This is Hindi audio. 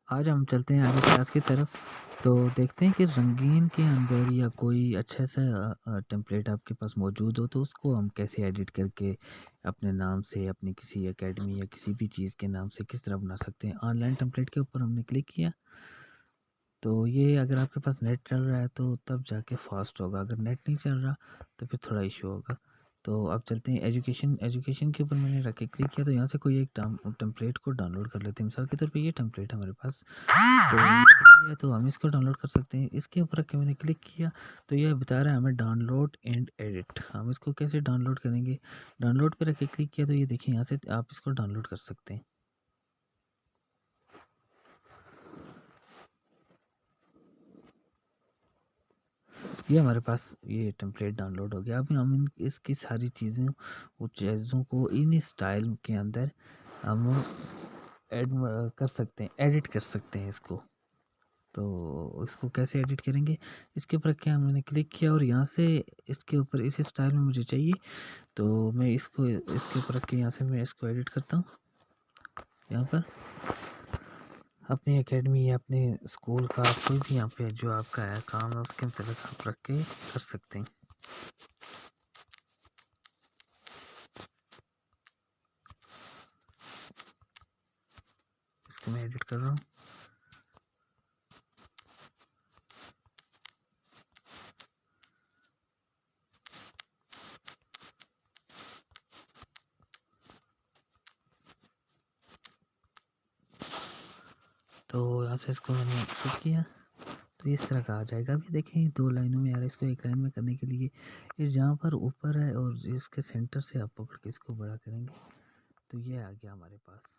आज हम चलते हैं आगे क्लास की तरफ। तो देखते हैं कि रंगीन के अंदर या कोई अच्छा सा टेम्पलेट आपके पास मौजूद हो तो उसको हम कैसे एडिट करके अपने नाम से अपनी किसी एकेडमी या किसी भी चीज़ के नाम से किस तरह बना सकते हैं। ऑनलाइन टेम्पलेट के ऊपर हमने क्लिक किया तो ये अगर आपके पास नेट चल रहा है तो तब जाके फास्ट होगा, अगर नेट नहीं चल रहा तो फिर थोड़ा इशू होगा। तो अब चलते हैं एजुकेशन एजुकेशन के ऊपर मैंने रख के क्लिक किया तो यहाँ से कोई एक टेम्पलेट को डाउनलोड कर लेते हैं। मिसाल के तौर पे ये टेम्पलेट है हमारे पास, तो ये है तो हम इसको डाउनलोड कर सकते हैं। इसके ऊपर के मैंने क्लिक किया तो ये बता रहा है हमें डाउनलोड एंड एडिट। हम इसको कैसे डाउनलोड करेंगे? डाउनलोड पे रख के क्लिक किया तो ये देखिए यहाँ से आप इसको डाउनलोड कर सकते हैं। ये हमारे पास ये टेम्पलेट डाउनलोड हो गया। अभी हम इसकी सारी चीज़ों को इन स्टाइल के अंदर हम ऐड कर सकते हैं, एडिट कर सकते हैं इसको। तो इसको कैसे एडिट करेंगे? इसके ऊपर क्या मैंने क्लिक किया और यहाँ से इसके ऊपर इस स्टाइल में मुझे चाहिए तो मैं इसको इसके ऊपर रख के यहाँ से मैं इसको एडिट करता हूँ। यहाँ पर अपनी एकेडमी या अपने स्कूल का कोई भी यहाँ पे जो आपका है काम है उसके अंतर्गत आप रख के कर सकते हैं। इसको मैं एडिट कर रहा हूँ। तो यहाँ से इसको मैंने एक्सेप्ट किया तो इस तरह का आ जाएगा। अभी देखें 2 लाइनों में आ रहा है, इसको 1 लाइन में करने के लिए इस जहाँ पर ऊपर है और इसके सेंटर से आप पकड़ के इसको बड़ा करेंगे तो ये आ गया हमारे पास।